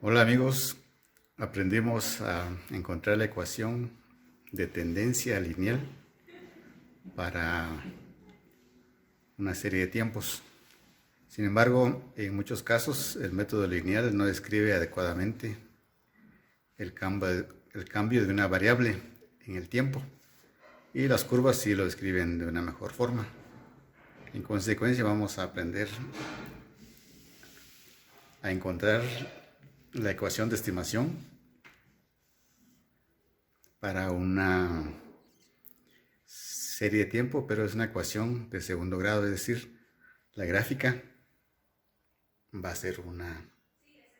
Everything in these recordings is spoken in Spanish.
Hola amigos, aprendimos a encontrar la ecuación de tendencia lineal para una serie de tiempos. Sin embargo, en muchos casos el método lineal no describe adecuadamente el cambio de una variable en el tiempo, y las curvas sí lo describen de una mejor forma. En consecuencia, vamos a aprender a encontrar la ecuación de estimación para una serie de tiempo, pero es una ecuación de segundo grado, es decir, la gráfica va a ser una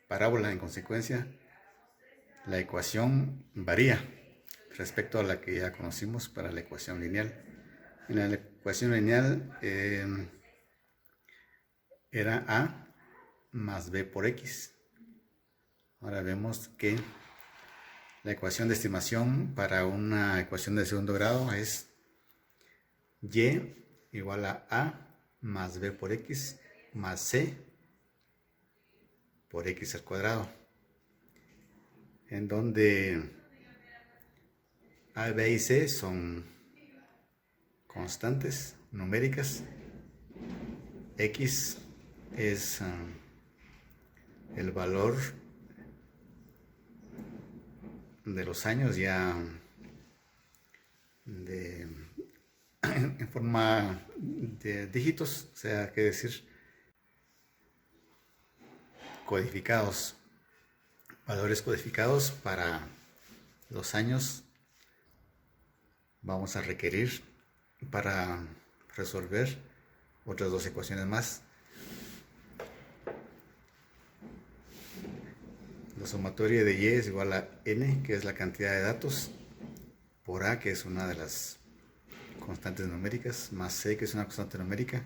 parábola. En consecuencia, la ecuación varía respecto a la que ya conocimos para la ecuación lineal. En la ecuación lineal era A más B por X. Ahora vemos que la ecuación de estimación para una ecuación de segundo grado es Y igual a A más B por X más C por X al cuadrado, en donde A, B y C son constantes numéricas. X es el valor de los años ya en forma de dígitos, o sea, que decir codificados, valores codificados para los años. Vamos a requerir para resolver otras dos ecuaciones más. La sumatoria de Y es igual a N, que es la cantidad de datos, por A, que es una de las constantes numéricas, más C, que es una constante numérica,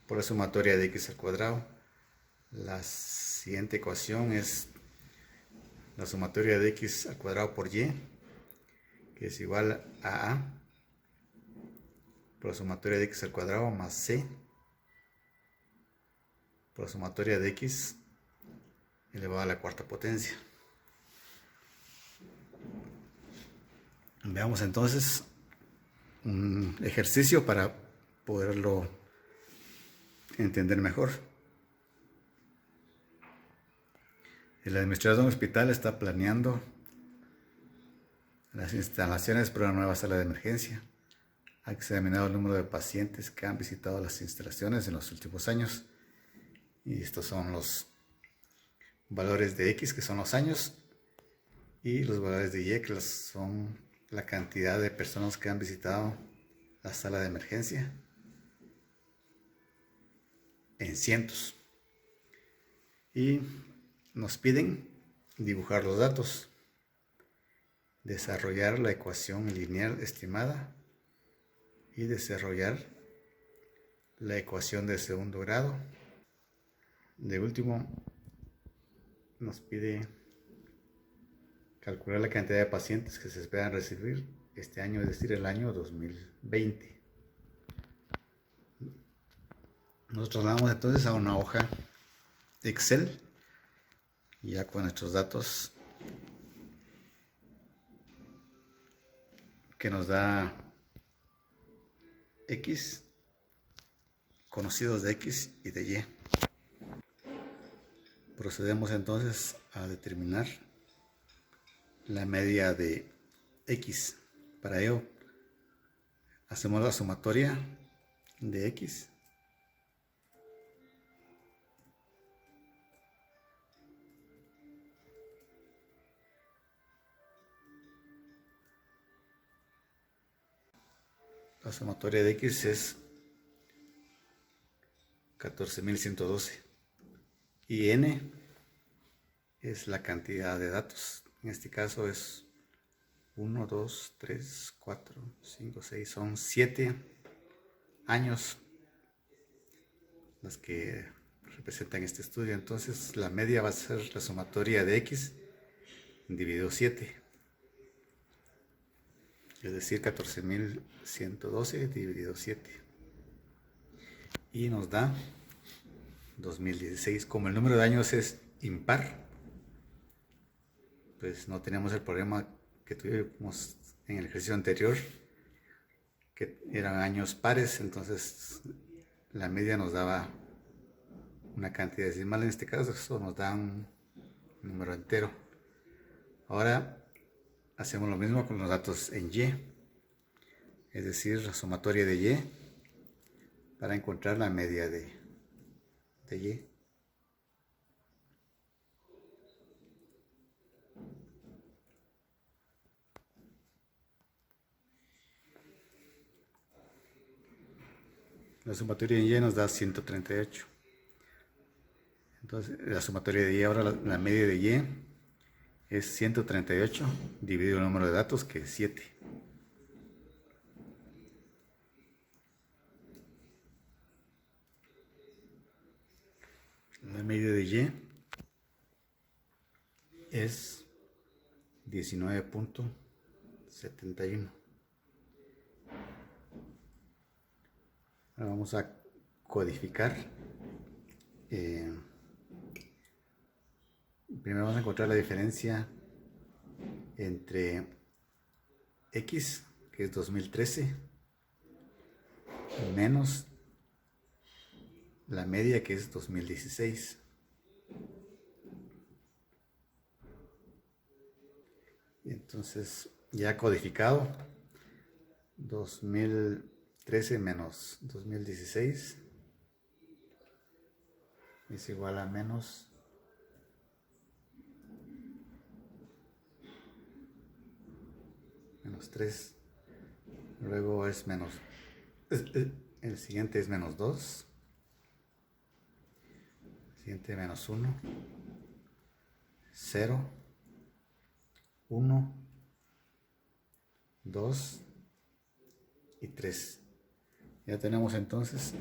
por la sumatoria de X al cuadrado. La siguiente ecuación es la sumatoria de X al cuadrado por Y, que es igual a A por la sumatoria de X al cuadrado más C por la sumatoria de X elevado a la cuarta potencia. Veamos entonces un ejercicio para poderlo entender mejor. El administrador de un hospital está planeando las instalaciones para una nueva sala de emergencia. Ha examinado el número de pacientes que han visitado las instalaciones en los últimos años. Y estos son los valores de X, que son los años, y los valores de Y, que son la cantidad de personas que han visitado la sala de emergencia, en cientos. Y nos piden dibujar los datos, desarrollar la ecuación lineal estimada y desarrollar la ecuación de segundo grado. De último, nos pide calcular la cantidad de pacientes que se esperan recibir este año, es decir, el año 2020. Nos trasladamos entonces a una hoja Excel, ya con nuestros datos que nos da X, conocidos de X y de Y. Procedemos entonces a determinar la media de X. Para ello, hacemos la sumatoria de X La sumatoria de X es 14.112 y N es la cantidad de datos. En este caso es 1, 2, 3, 4, 5, 6, son 7 años las que representan este estudio. Entonces la media va a ser la sumatoria de X dividido 7, es decir, 14.112 dividido 7, y nos da 2016. Como el número de años es impar, pues no teníamos el problema que tuvimos en el ejercicio anterior, que eran años pares, entonces la media nos daba una cantidad decimal. En este caso eso nos da un número entero. Ahora hacemos lo mismo con los datos en Y, es decir, la sumatoria de Y para encontrar la media de Y. La sumatoria de Y nos da 138. Entonces, la sumatoria de Y, ahora la media de Y es 138 dividido el número de datos, que es 7. La media de Y es 19.71. Ahora vamos a codificar. Primero vamos a encontrar la diferencia entre X, que es 2013, menos la media, que es 2016. Y entonces, ya codificado, 2013 menos 2016 es igual a menos 3. Luego es menos, el siguiente es menos 2. El siguiente menos 1, 0, 1, 2 y 3. Ya tenemos entonces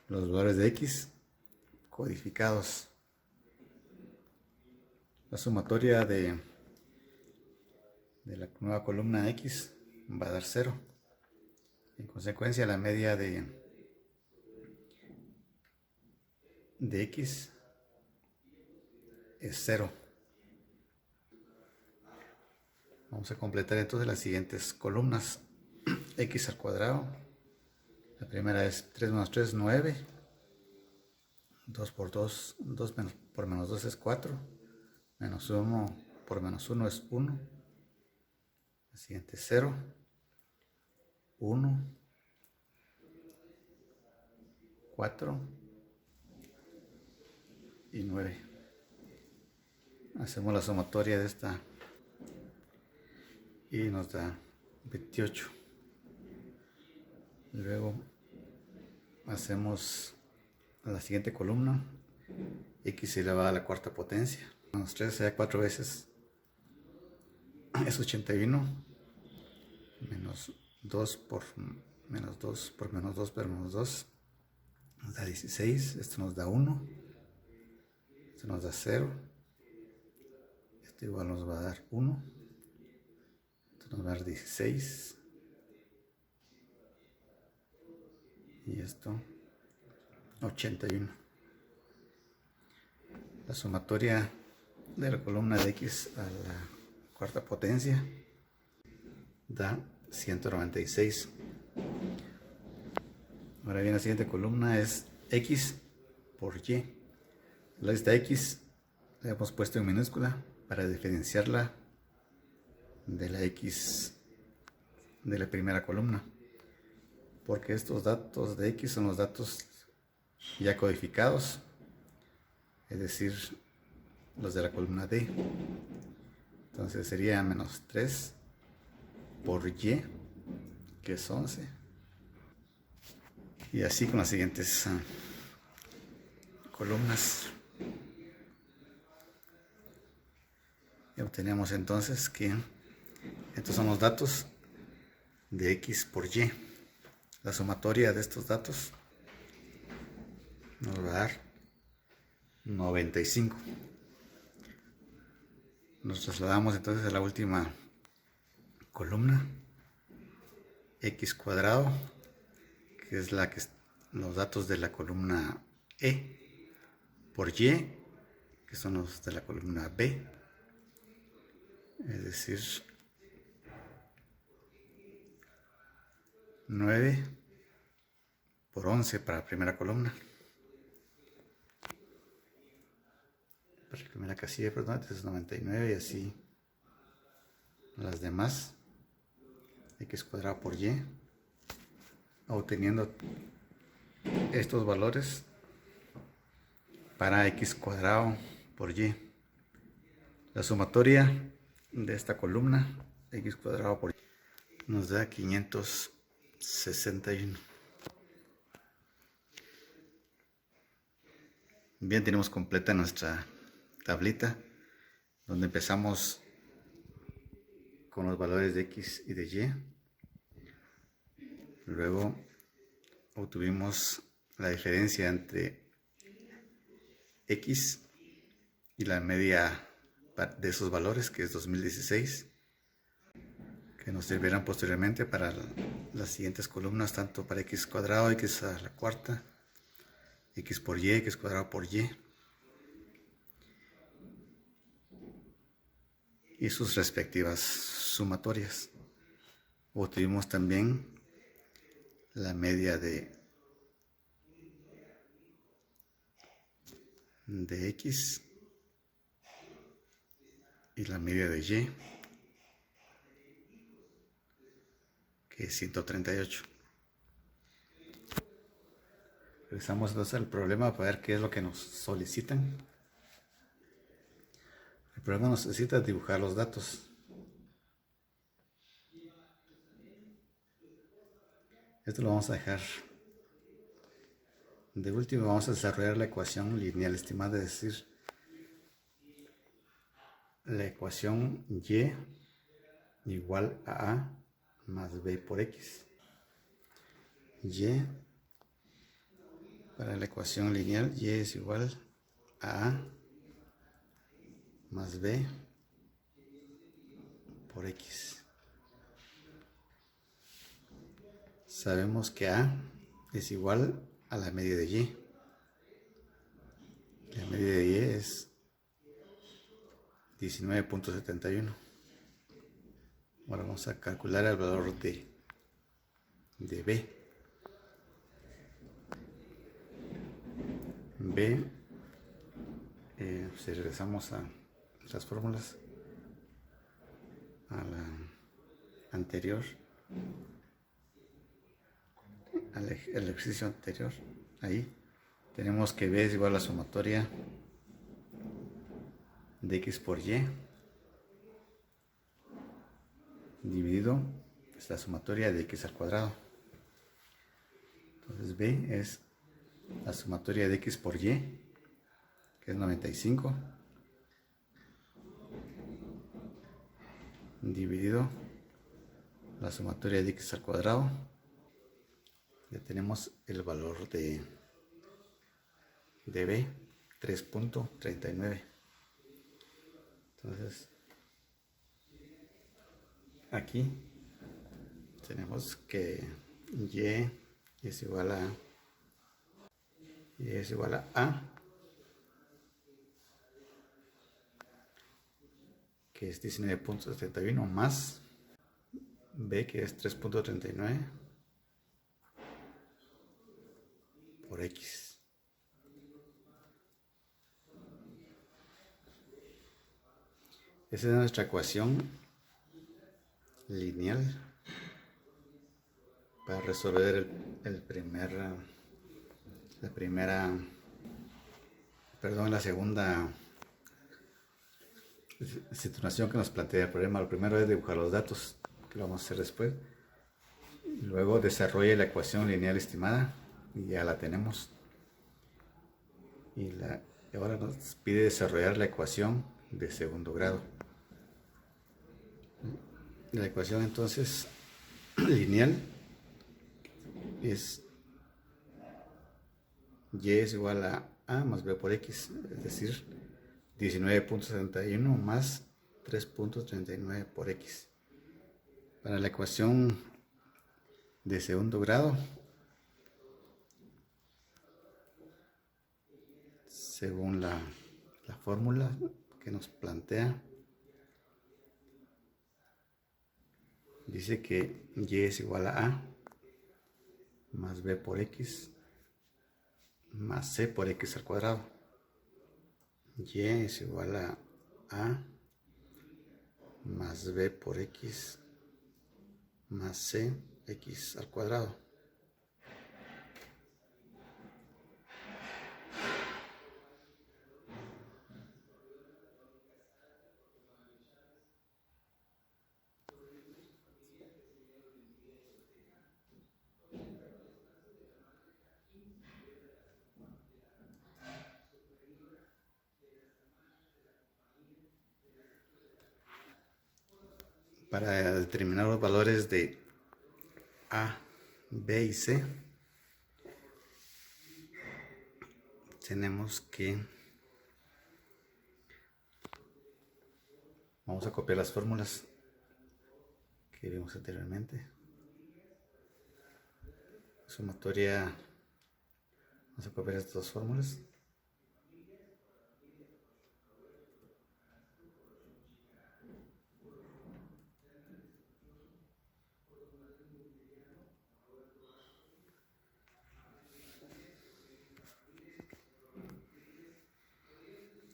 los valores de X codificados. La sumatoria de la nueva columna X va a dar 0. En consecuencia, la media de X es 0. Vamos a completar entonces las siguientes columnas. X al cuadrado. La primera es 3 menos 3, 9. 2 por 2, 2 por menos 2 es 4. Menos 1 por menos 1 es 1. La siguiente es 0. 1. 4. Y 9. Hacemos la sumatoria de esta y nos da 28. Luego hacemos la siguiente columna, X elevado a la cuarta potencia. Menos 3 sea 4 veces es 81. Menos 2 por menos 2 por menos 2 por menos 2 nos da 16. Esto nos da 1. Esto nos da 0. Esto igual nos va a dar 1. Esto nos va a dar 16. Y esto 81. La sumatoria de la columna de X a la cuarta potencia da 196. Ahora bien, la siguiente columna es X por Y. Esta X la hemos puesto en minúscula para diferenciarla de la X de la primera columna, porque estos datos de X son los datos ya codificados, es decir, los de la columna D. Entonces sería menos 3 por Y, que es 11. Y así con las siguientes columnas. Y obtenemos entonces que estos son los datos de X por Y. La sumatoria de estos datos nos va a dar 95. Nos trasladamos entonces a la última columna, X cuadrado, que es los datos de la columna E, por Y, que que son los de la columna B, es decir, 9 por 11 para la primera columna. Para la primera casilla, perdón, es 99 y así las demás. X cuadrado por Y, obteniendo estos valores para X cuadrado por Y. La sumatoria de esta columna, X cuadrado por Y, nos da 561. Bien, tenemos completa nuestra tablita, donde empezamos con los valores de X y de Y. Luego obtuvimos la diferencia entre X y la media de esos valores, que es 2016, que nos servirán posteriormente para las siguientes columnas, tanto para X cuadrado, X a la cuarta, X por Y, X cuadrado por Y, y sus respectivas sumatorias. Obtuvimos también la media de X y la media de Y, que es 138. Regresamos entonces al problema para ver qué es lo que nos solicitan. El problema nos necesita dibujar los datos. Esto lo vamos a dejar de último. Vamos a desarrollar la ecuación lineal estimada, es decir, la ecuación Y igual a A más B por X. Y, para la ecuación lineal, Y es igual a A más B por X. Sabemos que A es igual a la media de Y. La media de Y es 19.71. Ahora vamos a calcular el valor de B. B, si regresamos a las fórmulas, a la anterior, al ejercicio anterior, ahí tenemos que B es igual a la sumatoria de X por Y dividido la sumatoria de X al cuadrado. Entonces B es la sumatoria de X por Y, que es 95, dividido la sumatoria de X al cuadrado. Ya tenemos el valor de B, 3.39. Entonces, aquí tenemos que Y es igual a A, que es 19.71, más B, que es 3.39 por X. Esa es nuestra ecuación lineal para resolver la segunda situación que nos plantea el problema. Lo primero es dibujar los datos, que lo vamos a hacer después. Luego desarrolla la ecuación lineal estimada y ya la tenemos. Y ahora nos pide desarrollar la ecuación de segundo grado. La ecuación entonces lineal es Y es igual a A más B por X, es decir, 19.71 más 3.39 por X. Para la ecuación de segundo grado, según la fórmula que nos plantea. Dice que y es igual a más b por x más c por x al cuadrado. Y es igual a más b por x más c x al cuadrado. Para determinar los valores de A, B y C, tenemos que, vamos a copiar las fórmulas que vimos anteriormente. Sumatoria, vamos a copiar estas dos fórmulas.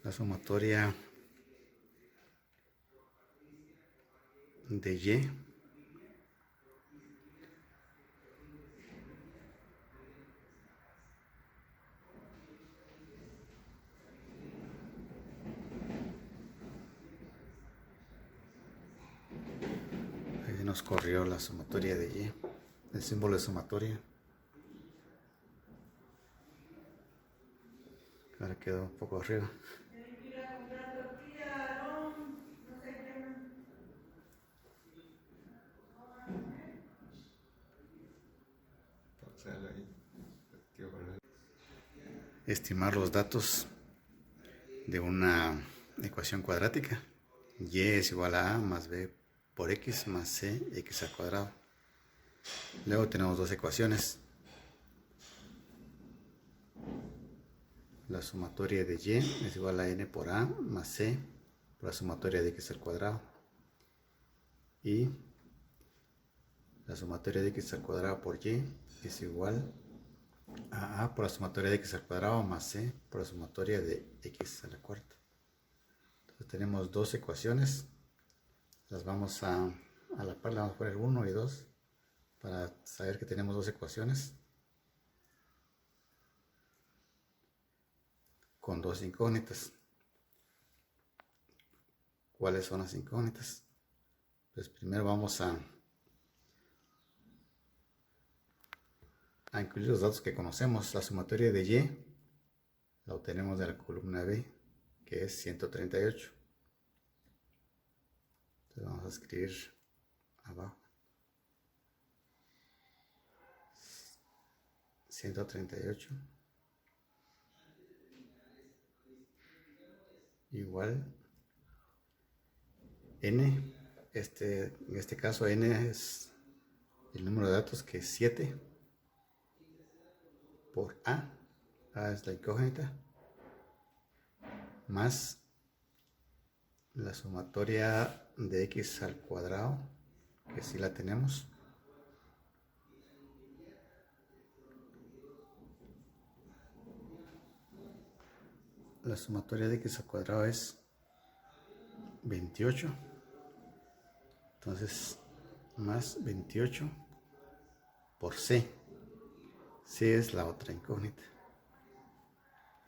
La sumatoria de Y ahí nos corrió la sumatoria de Y, el símbolo de sumatoria. Ahora quedó un poco arriba. Estimar los datos de una ecuación cuadrática. Y es igual a más b por x más c x al cuadrado. Luego tenemos dos ecuaciones. La sumatoria de y es igual a n por a más c por la sumatoria de x al cuadrado. Y la sumatoria de x al cuadrado por y es igual a por la sumatoria de x al cuadrado más c por la sumatoria de x a la cuarta. Entonces tenemos dos ecuaciones. Las vamos a la par, le vamos a poner 1 y 2 para saber que tenemos dos ecuaciones con dos incógnitas. ¿Cuáles son las incógnitas? Pues primero vamos a incluir los datos que conocemos. La sumatoria de y la obtenemos de la columna B, que es 138. Entonces vamos a escribir abajo 138 igual n, en este caso n es el número de datos, que es 7, por a es la incógnita, más la sumatoria de x al cuadrado, que sí la tenemos, la sumatoria de x al cuadrado es 28, entonces más 28 por c, c es la otra incógnita.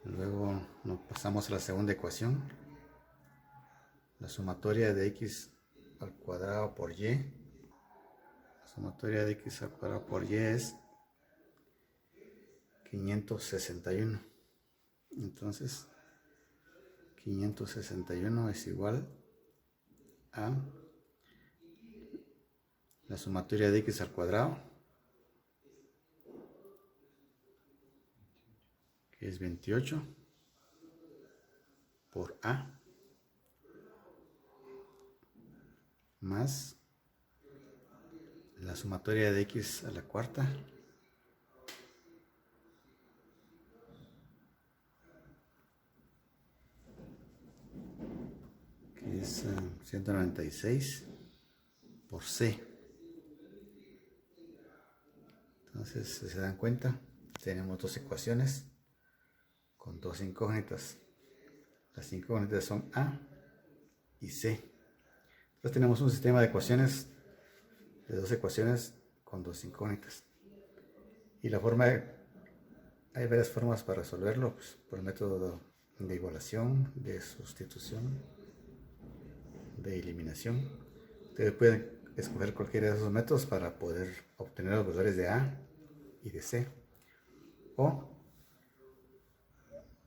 Luego nos pasamos a la segunda ecuación, la sumatoria de x al cuadrado por y, la sumatoria de x al cuadrado por y es 561, entonces 561 es igual a la sumatoria de x al cuadrado, que es 28, por a, más la sumatoria de x a la cuarta, es 196 por C. Entonces, si se dan cuenta, tenemos dos ecuaciones con dos incógnitas. Las incógnitas son A y C. Entonces tenemos un sistema de ecuaciones, de dos ecuaciones con dos incógnitas. Y la forma, hay varias formas para resolverlo, pues, por el método de igualación, de sustitución, de eliminación. Ustedes pueden escoger cualquiera de esos métodos para poder obtener los valores de A y de C, o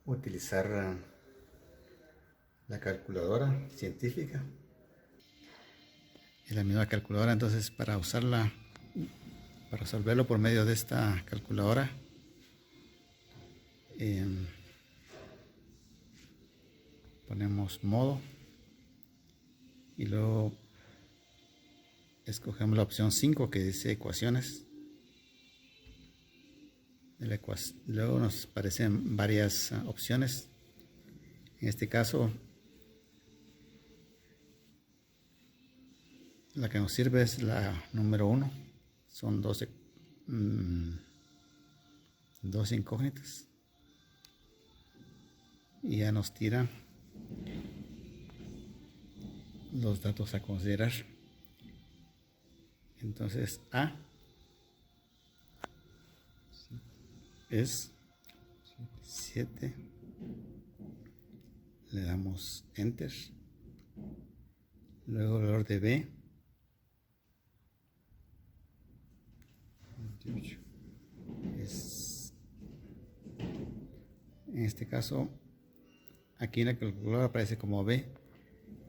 utilizar la calculadora científica. Y la misma calculadora, entonces, para usarla, para resolverlo por medio de esta calculadora, ponemos modo y luego escogemos la opción 5 que dice ecuaciones. Luego nos aparecen varias opciones. En este caso, la que nos sirve es la número 1. Son 12 incógnitas. Y ya nos tira los datos a considerar. Entonces A es 7. Le damos Enter. Luego el valor de B 28. En este caso, aquí en la calculadora aparece como B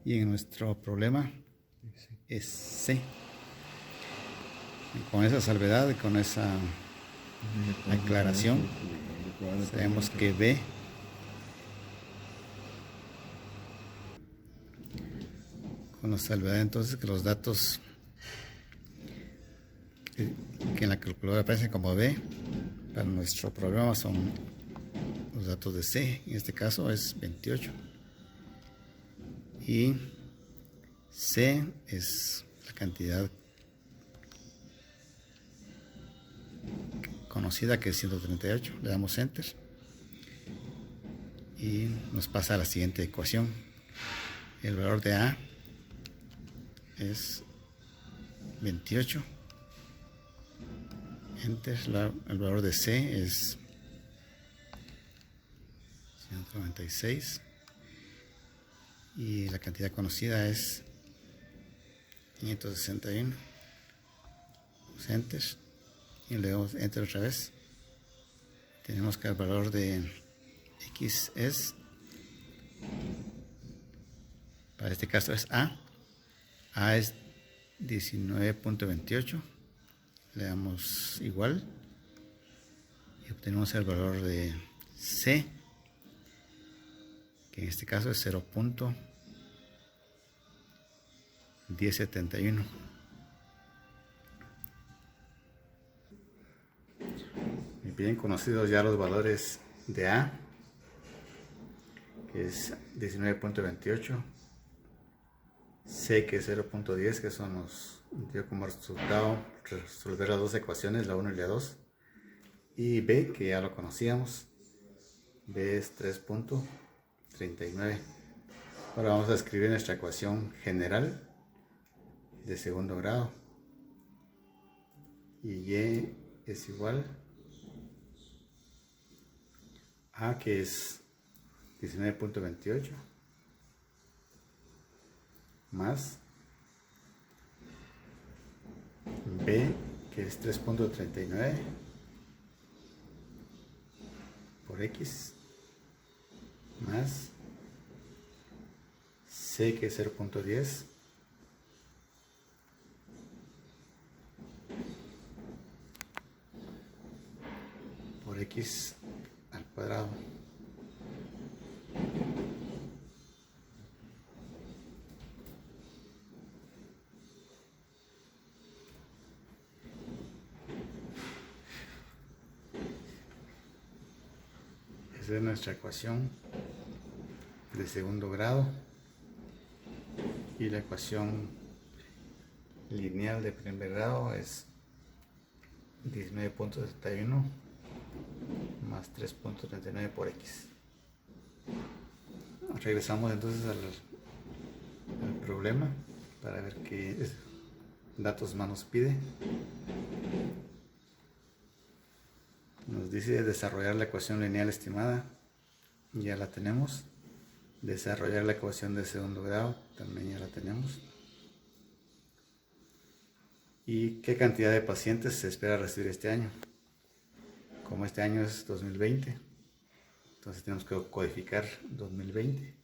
y en nuestro problema es C. Y con esa salvedad y con esa aclaración, sabemos que B con la salvedad entonces que los datos que en la calculadora aparecen como B para nuestro problema son los datos de C. En este caso es 28 y C es la cantidad conocida, que es 138. Le damos Enter y nos pasa a la siguiente ecuación. El valor de A es 28. Enter. El valor de C es 196 y la cantidad conocida es 561. Enter y le damos Enter otra vez. Tenemos que el valor de X es, para este caso es A es 19.28. Le damos igual y obtenemos el valor de C, que en este caso es 0.1071. Bien conocidos ya los valores de A, que es 19.28, C, que es 0.10, que eso nos dio como resultado resolver las dos ecuaciones, la 1 y la 2, y B, que ya lo conocíamos, B es 3.39. Ahora vamos a escribir nuestra ecuación general de segundo grado, y Y es igual A, que es 19.28, más B, que es 3.39, por X, más C, que es 0.10, por X al cuadrado. Esa es nuestra ecuación de segundo grado. Y la ecuación lineal de primer grado es 19.71 más 3.39 por x. Regresamos entonces al problema para ver qué datos más nos pide. Nos dice desarrollar la ecuación lineal estimada, ya la tenemos. Desarrollar la ecuación de segundo grado, también ya la tenemos. ¿Y qué cantidad de pacientes se espera recibir este año? Como este año es 2020, entonces tenemos que codificar 2020,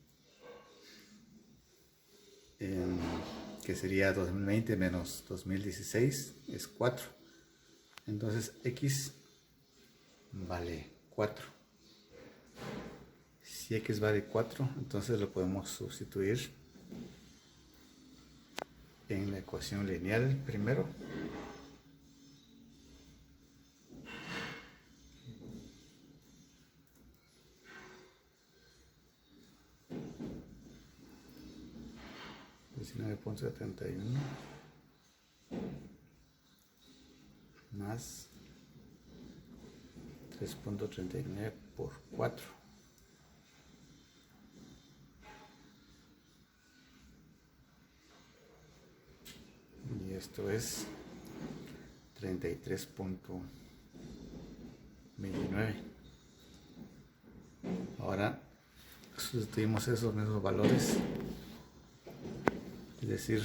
que sería 2020 menos 2016, es 4. Entonces x vale 4. Si x vale 4, entonces lo podemos sustituir en la ecuación lineal primero. $19.71 más 3.39 por 4. Y esto es 33.29. Ahora sustituimos esos mismos valores, es decir,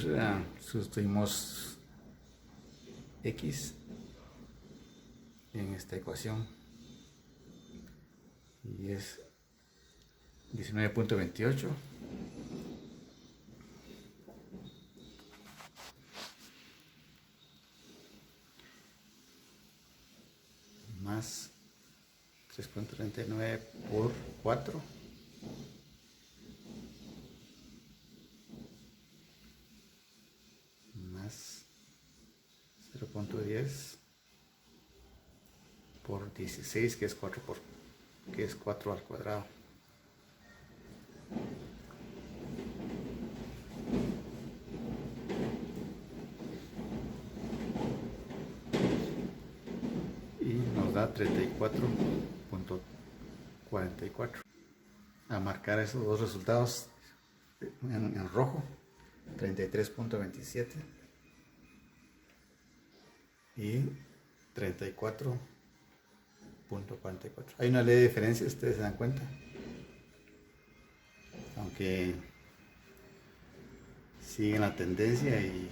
sustituimos x en esta ecuación y es 19.28 más 3.39 por 4 más 0.10 por 16, que es 4 al cuadrado. Y nos da 34.44. A marcar esos dos resultados en rojo, 33.27 y 34.44. Hay una leve diferencia, ustedes se dan cuenta, aunque siguen la tendencia y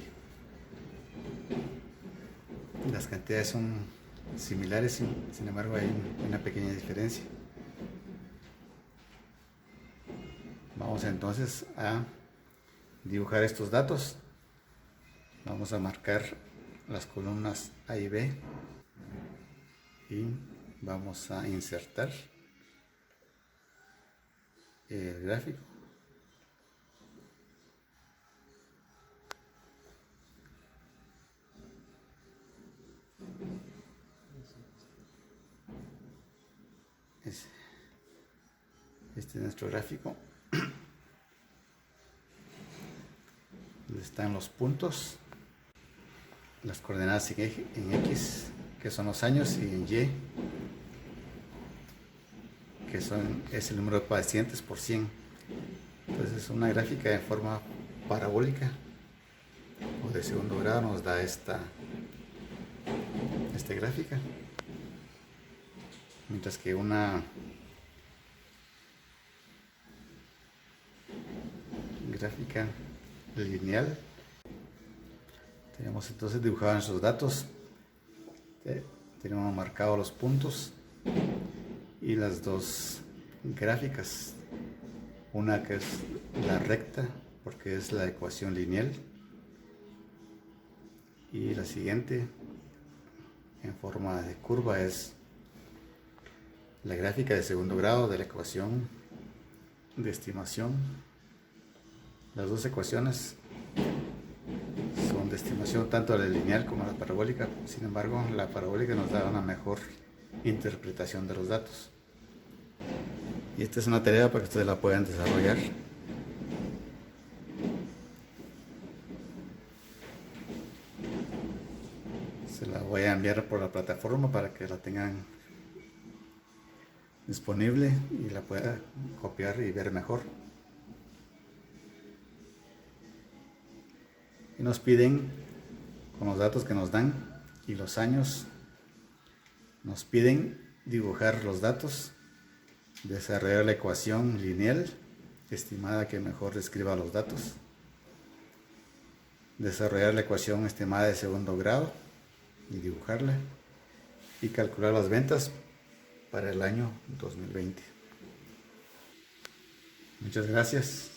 las cantidades son similares, sin embargo hay una pequeña diferencia. Vamos entonces a dibujar estos datos. Vamos a marcar las columnas A y B y vamos a insertar el gráfico. Este es nuestro gráfico. Donde están los puntos, las coordenadas en X, que son los años, y en Y, que es el número de pacientes por 100. Entonces una gráfica en forma parabólica o de segundo grado nos da esta gráfica, mientras que una gráfica lineal, tenemos entonces dibujado nuestros datos, tenemos marcados los puntos y las dos gráficas, una que es la recta porque es la ecuación lineal y la siguiente en forma de curva es la gráfica de segundo grado de la ecuación de estimación. Las dos ecuaciones son de estimación, tanto la lineal como la parabólica. Sin embargo, la parabólica nos da una mejor interpretación de los datos. Y esta es una tarea para que ustedes la puedan desarrollar. cambiar por la plataforma para que la tengan disponible y la pueda copiar y ver mejor. Y nos piden, con los datos que nos dan y los años, nos piden dibujar los datos, desarrollar la ecuación lineal estimada que mejor describa los datos, desarrollar la ecuación estimada de segundo grado y dibujarla, y calcular las ventas para el año 2020. Muchas gracias.